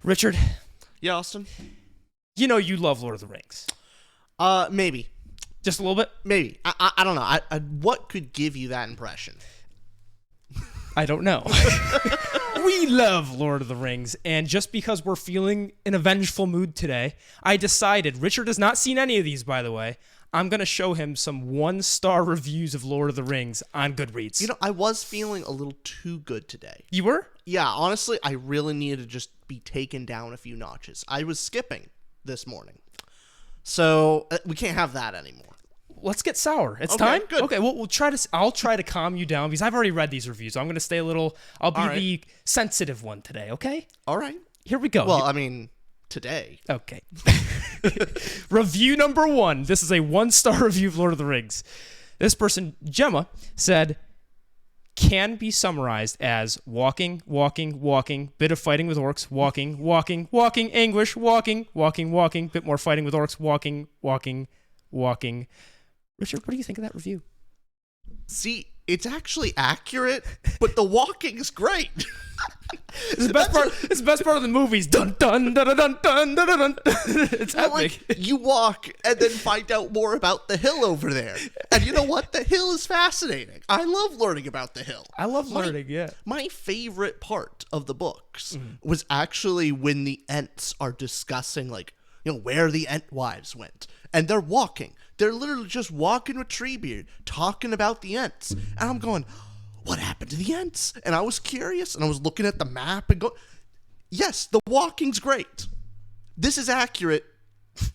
Richard, Yeah, Austin? you know you love Lord of the Rings. Maybe. Just a little bit? Maybe. I don't know. What could give you that impression? I don't know. We love Lord of the Rings, and just because we're feeling in a vengeful mood today, I decided, Richard has not seen any of these, by the way, I'm going to show him some 1-star reviews of Lord of the Rings on Goodreads. You know, I was feeling a little too good today. You were? Yeah, honestly, I really needed to just be taken down a few notches. I was skipping this morning. So, we can't have that anymore. Let's get sour. It's Okay, time? good. Okay, well, I'll try to calm you down because I've already read these reviews. So I'm going to stay a little, I'll be the sensitive one today, okay? All right. Here we go. Well, I mean, today. Okay. Review number 1. This is a 1-star review of Lord of the Rings. This person, Gemma, said, can be summarized as walking, bit of fighting with orcs, walking, anguish, walking, bit more fighting with orcs, walking. Richard, what do you think of that review? See, it's actually accurate, but the walking's great. It's the best part of the movies. Dun dun dun dun dun dun dun dun. It's epic. Like, you walk and then find out more about the hill over there. And you know what? The hill is fascinating. I love learning about the hill. I love learning, yeah. My favorite part of the books was actually when the Ents are discussing, like, you know, where the Entwives went. And they're walking. They're literally just walking with Treebeard, talking about the Ents. And I'm going, what happened to the Ents? And I was curious, and I was looking at the map and go, yes, the walking's great. This is accurate,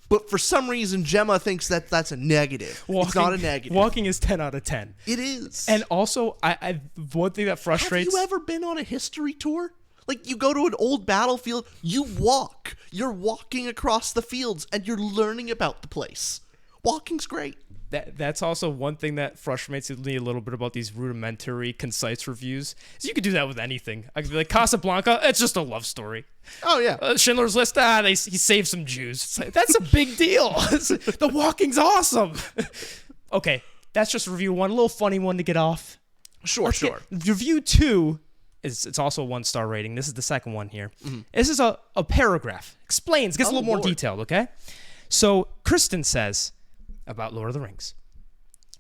but for some reason, Gemma thinks that that's a negative. It's not a negative. Walking is 10 out of 10. It is. And also, I one thing that frustrates... Have you ever been on a history tour? Like, you go to an old battlefield, you walk. You're walking across the fields, and you're learning about the place. Walking's great. That's also one thing that frustrates me a little bit about these rudimentary, concise reviews. Is you could do that with anything. I could be like, Casablanca, it's just a love story. Oh, yeah. Schindler's List, he saved some Jews. It's like, that's a big deal. The walking's awesome. Okay, that's just review 1. A little funny one to get off. Sure. Review 2... It's also a 1-star rating. This is the second one here. This is a paragraph. Explains, gets a little more detailed, okay? So, Kristen says about Lord of the Rings.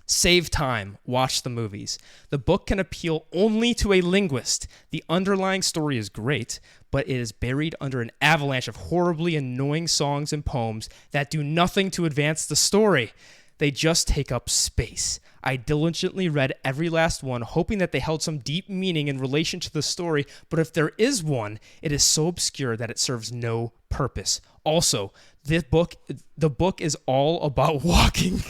Save time. Watch the movies. The book can appeal only to a linguist. The underlying story is great, but it is buried under an avalanche of horribly annoying songs and poems that do nothing to advance the story. They just take up space. I diligently read every last one, hoping that they held some deep meaning in relation to the story, but if there is one, it is so obscure that it serves no purpose. Also, the book is all about walking.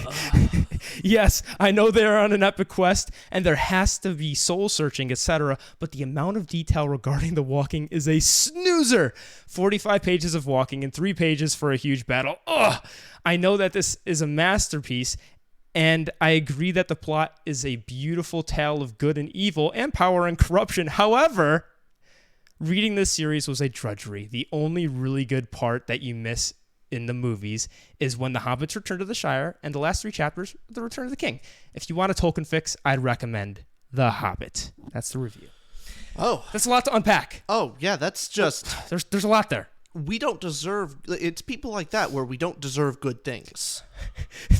Yes, I know they are on an epic quest, and there has to be soul-searching, etc., but the amount of detail regarding the walking is a snoozer. 45 pages of walking and 3 pages for a huge battle. Ugh! I know that this is a masterpiece, and I agree that the plot is a beautiful tale of good and evil and power and corruption. However, reading this series was a drudgery. The only really good part that you miss in the movies is when the hobbits return to the Shire, and the last 3 chapters, the Return of the King. If you want a Tolkien fix, I'd recommend The Hobbit. That's the review. Oh. That's a lot to unpack. Oh, yeah, that's just... There's a lot there. We don't deserve... It's people like that where we don't deserve good things.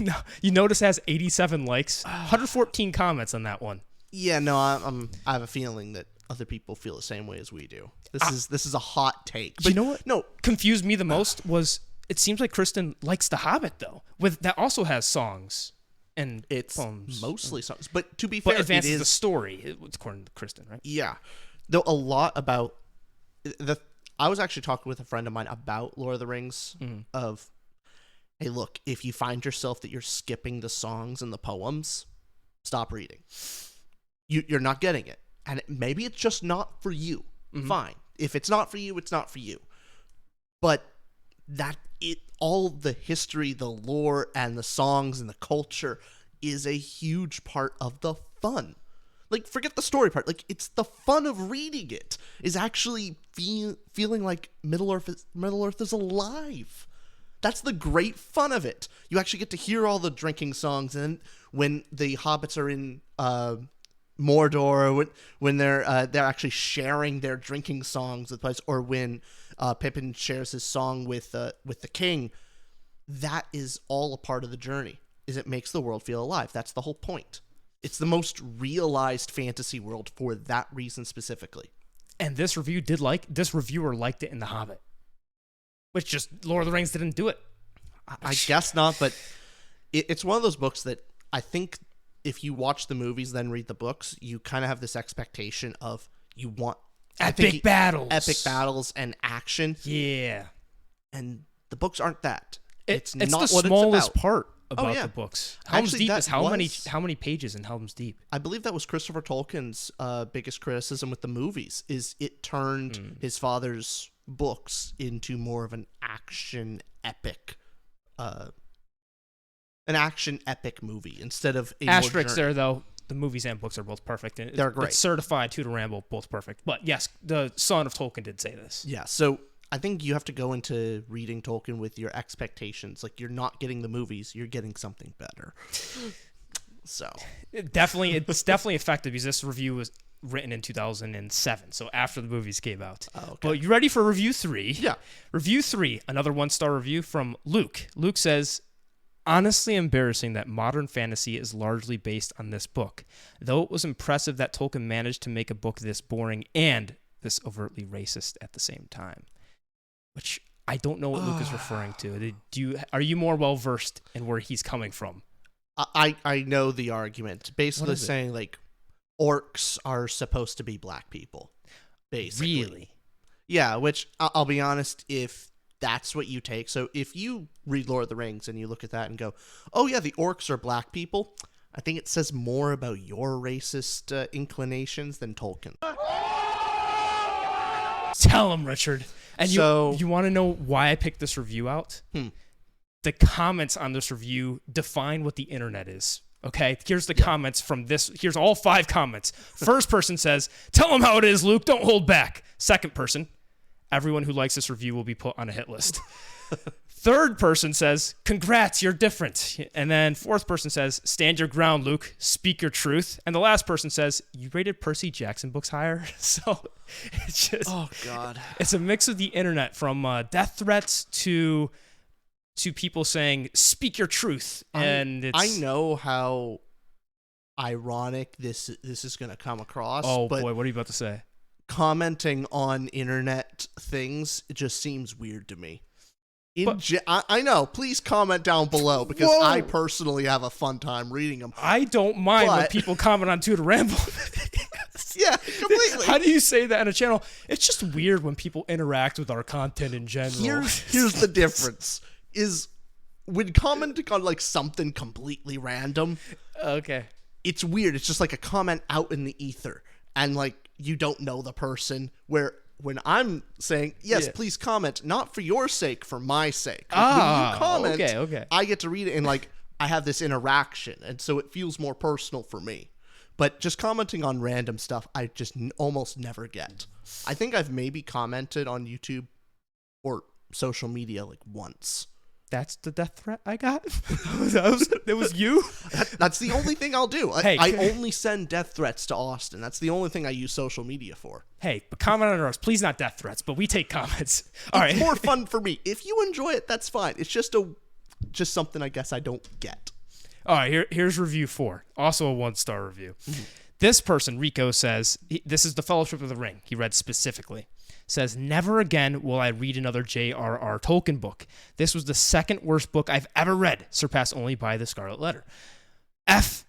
No, you notice it has 87 likes, 114 comments on that one. Yeah, no, I have a feeling that other people feel the same way as we do. This is a hot take. But you know what? No, confused me the most was... It seems like Kristen likes The Hobbit, though. That also has songs and it's poems. Mostly songs. But to be fair, but advances it is... the story, according to Kristen, right? Yeah. Though a lot about... I was actually talking with a friend of mine about Lord of the Rings of, hey, look, if you find yourself that you're skipping the songs and the poems, stop reading. You're not getting it. And maybe it's just not for you. Fine. If it's not for you, it's not for you. But all the history, the lore, and the songs and the culture is a huge part of the fun. Like, forget the story part. Like, it's the fun of reading it is actually feeling like Middle-earth is alive. That's the great fun of it. You actually get to hear all the drinking songs, and when the hobbits are in Mordor, when they're actually sharing their drinking songs with place, or when Pippin shares his song with the king. That is all a part of the journey. Is it makes the world feel alive. That's the whole point. It's the most realized fantasy world for that reason specifically. And this reviewer liked it in The Hobbit, which just Lord of the Rings didn't do it. I guess not, but it's one of those books that I think if you watch the movies then read the books, you kind of have this expectation of you want epic battles and action. Yeah. And the books aren't that. It's not the what smallest it's about. part about the books. Helm's Actually, Deep is how many pages in Helm's Deep? I believe that was Christopher Tolkien's biggest criticism with the movies, is it turned his father's books into more of an action epic movie instead of a asterisk there, though. The movies and books are both perfect. And they're great. It's certified to Ramble, both perfect. But yes, the son of Tolkien did say this. Yeah, so I think you have to go into reading Tolkien with your expectations. Like, you're not getting the movies, you're getting something better. So it's definitely effective, because this review was written in 2007, so after the movies came out. Oh, okay. But you ready for review 3? Yeah. Review 3, another 1-star review from Luke. Luke says, honestly embarrassing that modern fantasy is largely based on this book, though it was impressive that Tolkien managed to make a book this boring and this overtly racist at the same time. Which I don't know what Luke is referring to. Are you more well versed in where he's coming from? I know the argument. Basically saying like orcs are supposed to be black people. Basically. Really? Yeah, which I'll be honest, if that's what you take. So if you read Lord of the Rings and you look at that and go, oh yeah, the orcs are black people, I think it says more about your racist inclinations than Tolkien. Tell him, Richard. And so, you want to know why I picked this review out? The comments on this review define what the internet is. Okay, here's the comments from this. Here's all 5 comments. First person says, tell him how it is, Luke. Don't hold back. Second person, everyone who likes this review will be put on a hit list. Third person says, congrats, you're different. And then fourth person says, stand your ground, Luke. Speak your truth. And the last person says, you rated Percy Jackson books higher? So it's just... oh, God. It's a mix of the internet, from death threats to people saying, speak your truth. And I know how ironic this is going to come across. Oh, but boy, what are you about to say? Commenting on internet things, it just seems weird to me. I know. Please comment down below, because I personally have a fun time reading them. I don't mind when people comment on Tutor Ramble. Yeah, completely. How do you say that on a channel? It's just weird when people interact with our content in general. Here's the difference. Is when commenting on like something completely random, okay, it's weird. It's just like a comment out in the ether, and like you don't know the person. Where when I'm saying, yes, please comment, not for your sake, for my sake. Like, when you comment, okay. I get to read it, and like I have this interaction, and so it feels more personal for me. But just commenting on random stuff, I just almost never get. I think I've maybe commented on YouTube or social media like once. That's the death threat I got? It was you? That's the only thing I'll do. Hey, I only send death threats to Austin. That's the only thing I use social media for. Hey, but comment on ours. Please, not death threats, but we take comments. All right. It's more fun for me. If you enjoy it, that's fine. It's just something I guess I don't get. All right, here's review 4. Also a 1-star review. Mm-hmm. This person, Rico, says, this is The Fellowship of the Ring. He read specifically. Says, never again will I read another J.R.R. Tolkien book. This was the second worst book I've ever read, surpassed only by The Scarlet Letter. It's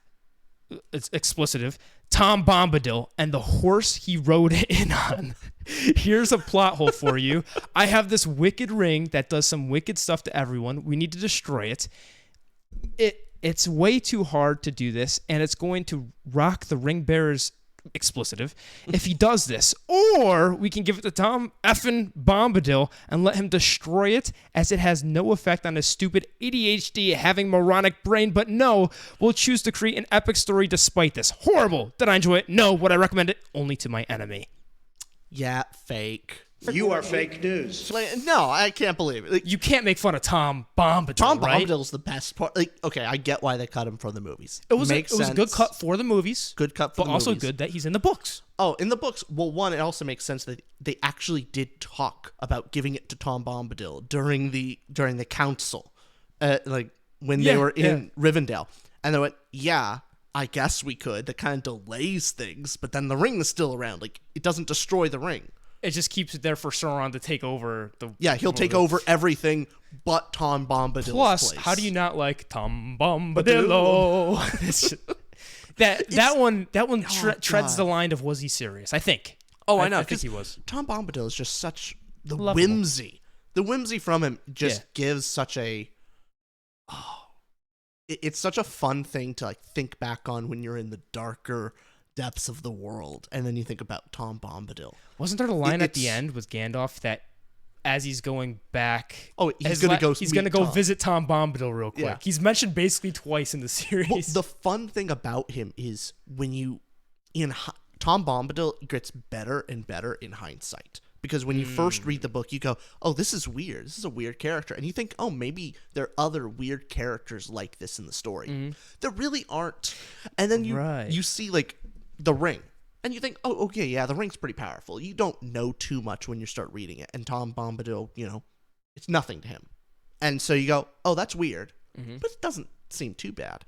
explicitive, Tom Bombadil and the horse he rode in on. Here's a plot hole for you. I have this wicked ring that does some wicked stuff to everyone. We need to destroy it. It's way too hard to do this, and it's going to rock the ring bearer's explicitive if he does this, or we can give it to Tom effing Bombadil and let him destroy it, as it has no effect on his stupid ADHD having moronic brain. But no, we'll choose to create an epic story despite this. Horrible. Did I enjoy it? No. Would I recommend it? Only to my enemy. Yeah, fake. You are fake news. Like, no, I can't believe it. Like, You can't make fun of Tom Bombadil, Tom right? Bombadil's the best part. Like, okay, I get why they cut him from the movies. It was Makes a sense. good cut for the movies. Good cut for but the also movies. good that he's in the books. Oh, in the books, well, one, it also makes sense that they actually did talk about giving it to Tom Bombadil during the council, like when they were in Rivendell, and they went, "Yeah, I guess we could." That kind of delays things, but then the ring is still around. Like, it doesn't destroy the ring. It just keeps it there for Sauron to take over the. Yeah, he'll take over everything but Tom Bombadil's Plus, place. how do you not like Tom Bombadillo? It's just- that one treads the line of was he serious? I think. Oh, I know. I think he was. Tom Bombadil is just such the Lovable. whimsy. The whimsy from him just gives such a. It's such a fun thing to like think back on when you're in the darker depths of the world, and then you think about Tom Bombadil. Wasn't there the line at the end with Gandalf that as he's going back, he's gonna go Tom. Visit Tom Bombadil real quick. Yeah. He's mentioned basically twice in the series. Well, the fun thing about him is Tom Bombadil gets better and better in hindsight. Because when you first read the book, you go, "Oh, this is weird. This is a weird character," and you think, "Oh, maybe there are other weird characters like this in the story." There really aren't. And then you see like the ring, and you think, "Oh, okay, yeah, the ring's pretty powerful." You don't know too much when you start reading it, and Tom Bombadil, it's nothing to him, and so you go, "Oh, that's weird," but it doesn't seem too bad.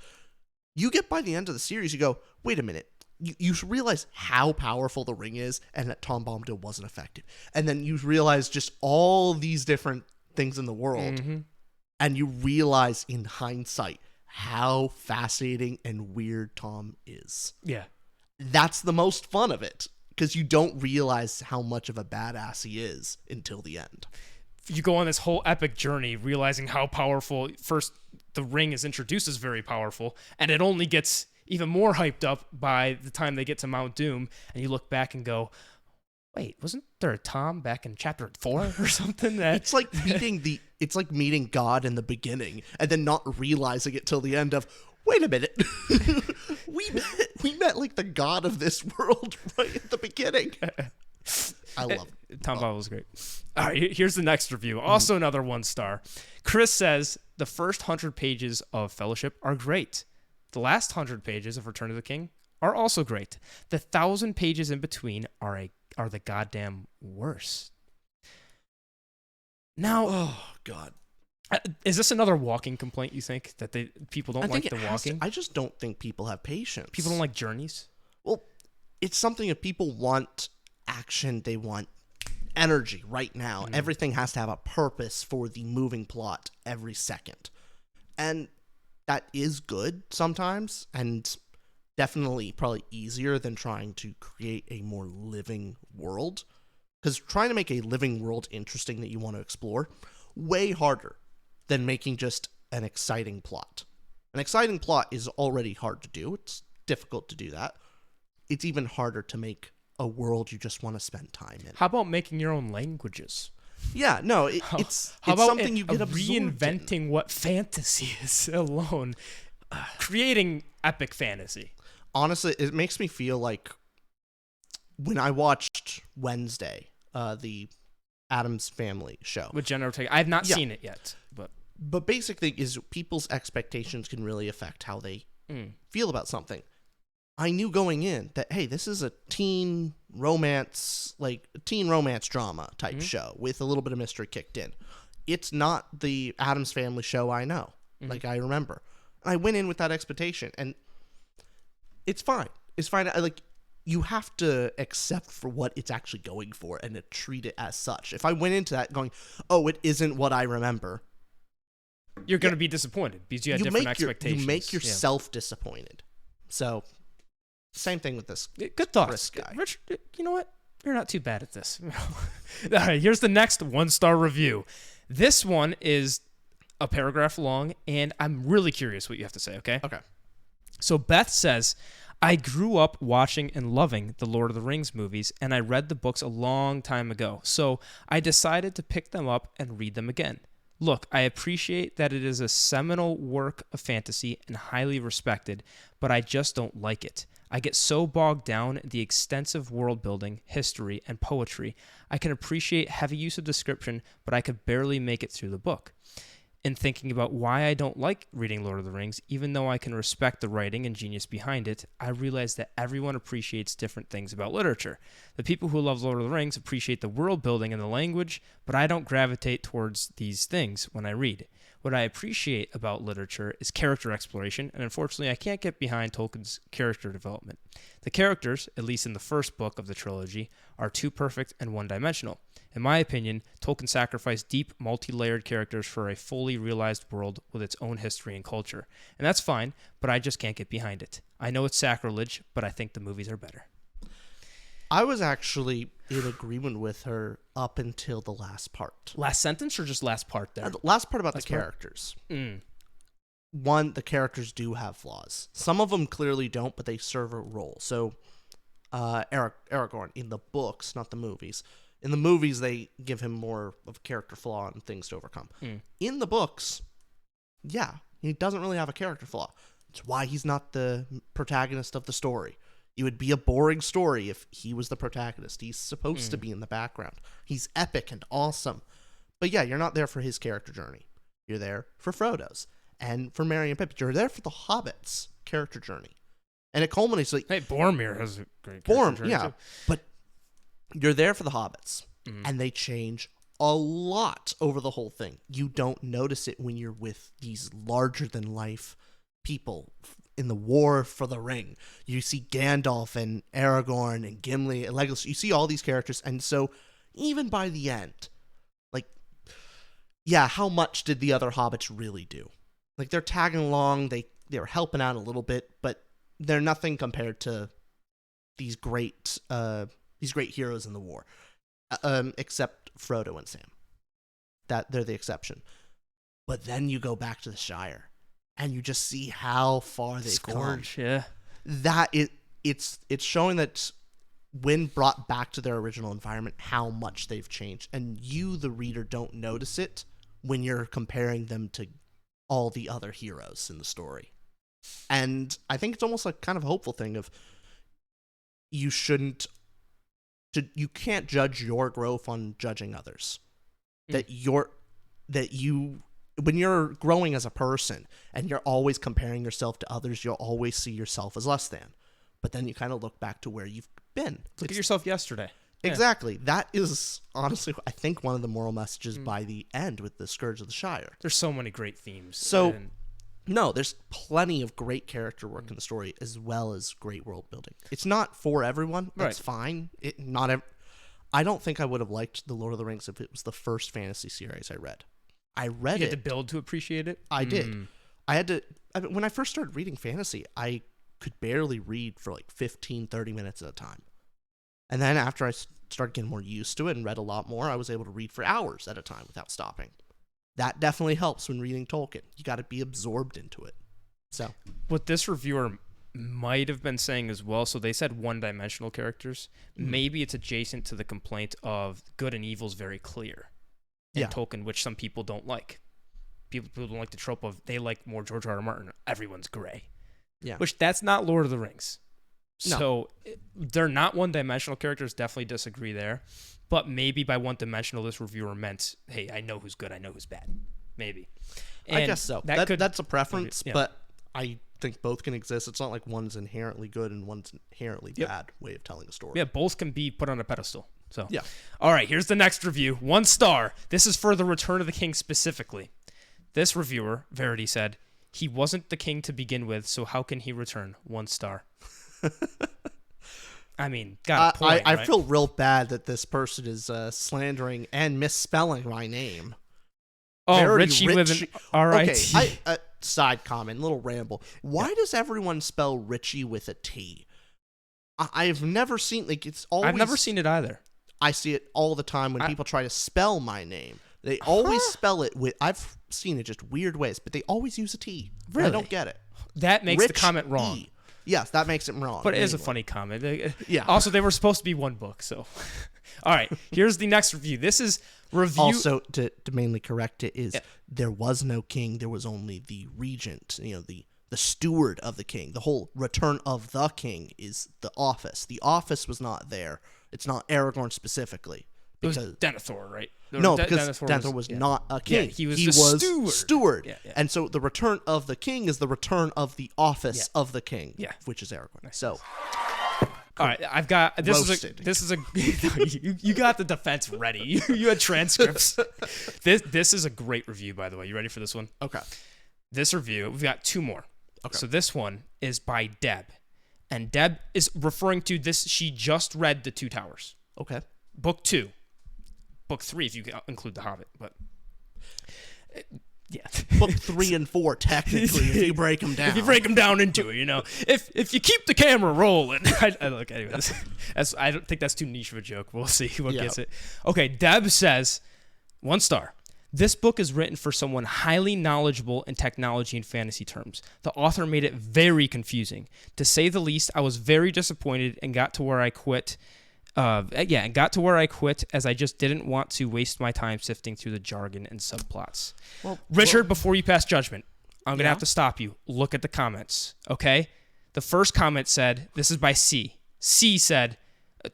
You get by the end of the series, you go, "Wait a minute." You realize how powerful the ring is and that Tom Bombadil wasn't affected. And then you realize just all these different things in the world. And you realize in hindsight how fascinating and weird Tom is. Yeah. That's the most fun of it, because you don't realize how much of a badass he is until the end. You go on this whole epic journey realizing how powerful first the ring is introduced as very powerful, and it only gets even more hyped up by the time they get to Mount Doom, and you look back and go, wait, wasn't there a Tom back in chapter 4 or something? It's like meeting God in the beginning and then not realizing it till the end of, wait a minute, we met like the God of this world right at the beginning. I love it. Tom Bombadil was great. All right, here's the next review. Also another 1 star. Chris says the first 100 pages of Fellowship are great. The last 100 pages of Return of the King are also great. The 1,000 pages in between are the goddamn worst. Now, oh God, is this another walking complaint? You think that people don't like the walking? I just don't think people have patience. People don't like journeys. Well, it's something if people want action, they want energy right now. Everything has to have a purpose for the moving plot every second, and that is good sometimes, and definitely probably easier than trying to create a more living world. Because trying to make a living world interesting that you want to explore, way harder than making just an exciting plot. An exciting plot is already hard to do. It's difficult to do that. It's even harder to make a world you just want to spend time in. How about making your own languages? Yeah, no, it's about something you get absorbed reinventing in. what fantasy is alone, creating epic fantasy. Honestly, it makes me feel like when I watched Wednesday, the Addams Family show With Jenna Ortega. I have not seen it yet, but basic thing is people's expectations can really affect how they feel about something. I knew going in that, hey, this is a teen romance drama type show with a little bit of mystery kicked in. It's not the Addams Family show I know, like I remember. I went in with that expectation, and it's fine. It's fine. You have to accept for what it's actually going for and to treat it as such. If I went into that going, oh, it isn't what I remember, you're going to be disappointed because you had different expectations. You make yourself disappointed. So, same thing with this. Good thoughts. Richard, you know what? You're not too bad at this. All right, here's the next 1-star review. This one is a paragraph long, and I'm really curious what you have to say, okay? Okay. So Beth says, I grew up watching and loving the Lord of the Rings movies, and I read the books a long time ago. So I decided to pick them up and read them again. Look, I appreciate that it is a seminal work of fantasy and highly respected, but I just don't like it. I get so bogged down in the extensive world building, history, and poetry. I can appreciate heavy use of description, but I could barely make it through the book. In thinking about why I don't like reading Lord of the Rings, even though I can respect the writing and genius behind it, I realize that everyone appreciates different things about literature. The people who love Lord of the Rings appreciate the world building and the language, but I don't gravitate towards these things when I read. What I appreciate about literature is character exploration, and unfortunately I can't get behind Tolkien's character development. The characters, at least in the first book of the trilogy, are too perfect and one-dimensional. In my opinion, Tolkien sacrificed deep, multi-layered characters for a fully realized world with its own history and culture. And that's fine, but I just can't get behind it. I know it's sacrilege, but I think the movies are better. I was actually in agreement with her up until the last part. Last sentence or just last part there? The last part about Last the part? characters. Mm. One, the characters do have flaws. Some of them clearly don't, but they serve a role. So, Aragorn, in the books, not the movies. In the movies, they give him more of a character flaw and things to overcome. In the books, yeah, he doesn't really have a character flaw. It's why he's not the protagonist of the story. It would be a boring story if he was the protagonist. He's supposed to be in the background. He's epic and awesome. But yeah, you're not there for his character journey. You're there for Frodo's. And for Merry and Pippin. You're there for the Hobbit's character journey. And it culminates like... Hey, Boromir has a great character journey too. But you're there for the Hobbits. And they change a lot over the whole thing. You don't notice it when you're with these larger-than-life people in the War for the Ring. You see Gandalf and Aragorn and Gimli and Legolas. You see all these characters, and so even by the end, like, yeah, how much did the other hobbits really do? Like, they're tagging along, they're helping out a little bit, but they're nothing compared to these great heroes in the war, except Frodo and Sam. That they're the exception. But then you go back to the Shire. And you just see how far they've come. Yeah. It's showing that when brought back to their original environment, how much they've changed. And you, the reader, don't notice it when you're comparing them to all the other heroes in the story. And I think it's almost like kind of a hopeful thing of you can't judge your growth on judging others. When you're growing as a person and you're always comparing yourself to others, you'll always see yourself as less than. But then you kind of look back to where you've been. Look at yourself yesterday. Exactly. Yeah. That is honestly, I think, one of the moral messages by the end with the Scourge of the Shire. There's so many great themes. So, no, there's plenty of great character work in the story as well as great world building. It's not for everyone. That's fine. I don't think I would have liked The Lord of the Rings if it was the first fantasy series I read. You had to build to appreciate it? I did. When I first started reading fantasy, I could barely read for like 15, 30 minutes at a time. And then after I started getting more used to it and read a lot more, I was able to read for hours at a time without stopping. That definitely helps when reading Tolkien. You got to be absorbed into it. So, what this reviewer might have been saying as well, so they said one-dimensional characters. Maybe it's adjacent to the complaint of good and evil is very clear. In Tolkien, which some people don't like. People don't like the trope of they like more George R. R. Martin. Everyone's gray. Yeah. Which that's not Lord of the Rings. No. So they're not one-dimensional characters. Definitely disagree there. But maybe by one-dimensional, this reviewer meant, hey, I know who's good. I know who's bad. Maybe. And I guess so. That's a preference, but I think both can exist. It's not like one's inherently good and one's inherently bad way of telling a story. Yeah, both can be put on a pedestal. So, yeah. All right, here's the next review. 1 star. This is for The Return of the King specifically. This reviewer, Verity, said, he wasn't the king to begin with, so how can he return? 1 star. I mean, got a point, I right? feel real bad that this person is slandering and misspelling my name. Oh, Richie with an R-I-T. Okay, side comment, little ramble. Why does everyone spell Richie with a T? I've never seen, it's always... I've never seen it either. I see it all the time when people try to spell my name. They always spell it with... I've seen it just weird ways, but they always use a T. Really? I don't get it. That makes the comment wrong. E. Yes, that makes it wrong. But it is a funny comment. Yeah. Also, they were supposed to be one book, so... All right, here's the next review. This is Review. Also, to mainly correct it, is there was no king. There was only the regent, the steward of the king. The whole Return of the King is the office. The office was not there. It's not Aragorn specifically. Because it was Denethor, right? No, because Denethor was not a king. Yeah, he was the steward. Yeah, yeah. And so the Return of the King is the return of the office of the king, which is Aragorn. Nice. So, all right, I've got this Roasted. is a you got the defense ready. You had transcripts. This is a great review, by the way. You ready for this one? Okay. This review, we've got two more. Okay. So this one is by Deb, and Deb is referring to this. She just read The Two Towers. Okay. Book 2. Book 3, if you include The Hobbit, but yeah. Book 3 and 4, technically, if you break them down. If you break them down into it, if you keep the camera rolling. Look, anyways, I don't think that's too niche of a joke. We'll see what gets it. Okay, Deb says, 1 star. This book is written for someone highly knowledgeable in technology and fantasy terms. The author made it very confusing. To say the least, I was very disappointed and got to where I quit. As I just didn't want to waste my time sifting through the jargon and subplots. Well, Richard, before you pass judgment, I'm going to have to stop you. Look at the comments, okay? The first comment said, this is by C. C said,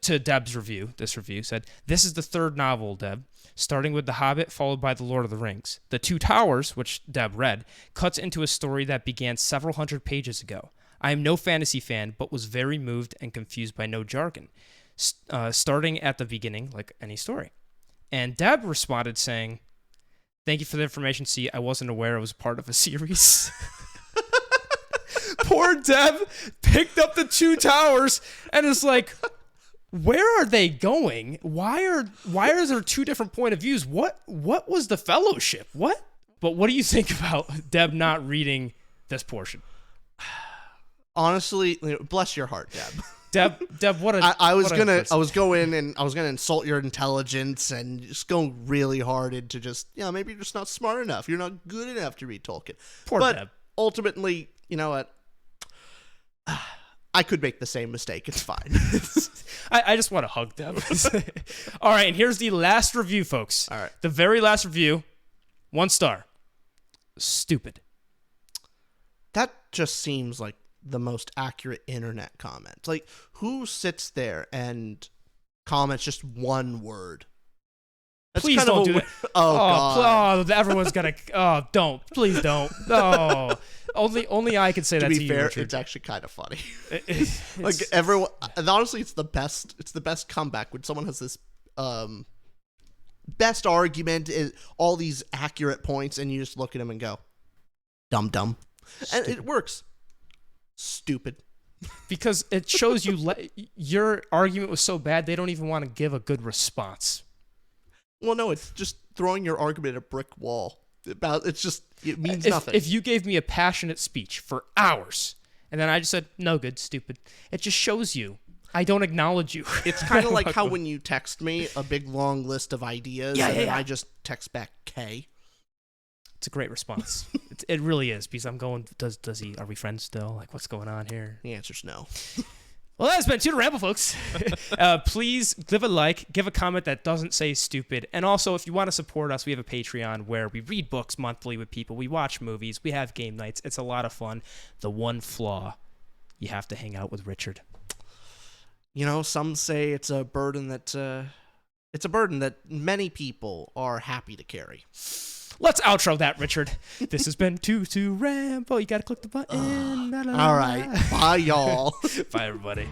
to Deb's review, this is the third novel, Deb, starting with The Hobbit, followed by The Lord of the Rings. The Two Towers, which Deb read, cuts into a story that began several hundred pages ago. I am no fantasy fan, but was very moved and confused by no jargon. Starting at the beginning, like any story. And Deb responded saying, thank you for the information, C. I wasn't aware it was part of a series. Poor Deb picked up The Two Towers and is like, where are they going? Why are there two different point of views? What was the fellowship? What? But what do you think about Deb not reading this portion? Honestly, bless your heart, Deb. Deb, what a I was gonna insult your intelligence and just go really hard into just maybe you're just not smart enough. You're not good enough to read Tolkien. Poor Deb. Ultimately, you know what? I could make the same mistake. It's fine. I just want to hug Deb. All right, and here's the last review, folks. All right. The very last review, 1 star. Stupid. That just seems like the most accurate internet comment. Like, who sits there and comments just one word? That's please don't do that. Oh, God. Everyone's gonna. Oh, don't. Please don't. No. Only I can say that to you. To be fair, it's actually kind of funny. Like everyone, and honestly, it's the best. It's the best comeback when someone has this best argument, all these accurate points, and you just look at them and go, "Dumb, dumb," and it works. Stupid. Because it shows you your argument was so bad they don't even want to give a good response. Well, no, it's just throwing your argument at a brick wall. It means nothing. If you gave me a passionate speech for hours and then I just said no good, stupid, it just shows you I don't acknowledge you. It's kind of like how when you text me a big long list of ideas and I just text back K. It's a great response. It really is, because I'm going, does he, are we friends still? Like, what's going on here? The answer's no. Well, that's been Tutor Ramble, folks. Please give a like, give a comment that doesn't say stupid. And also, if you want to support us, we have a Patreon where we read books monthly with people. We watch movies. We have game nights. It's a lot of fun. The one flaw, you have to hang out with Richard. Some say it's a burden that many people are happy to carry. Let's outro that, Richard. This has been Tutor Ramble. You got to click the button. All right. Bye, y'all. Bye, everybody.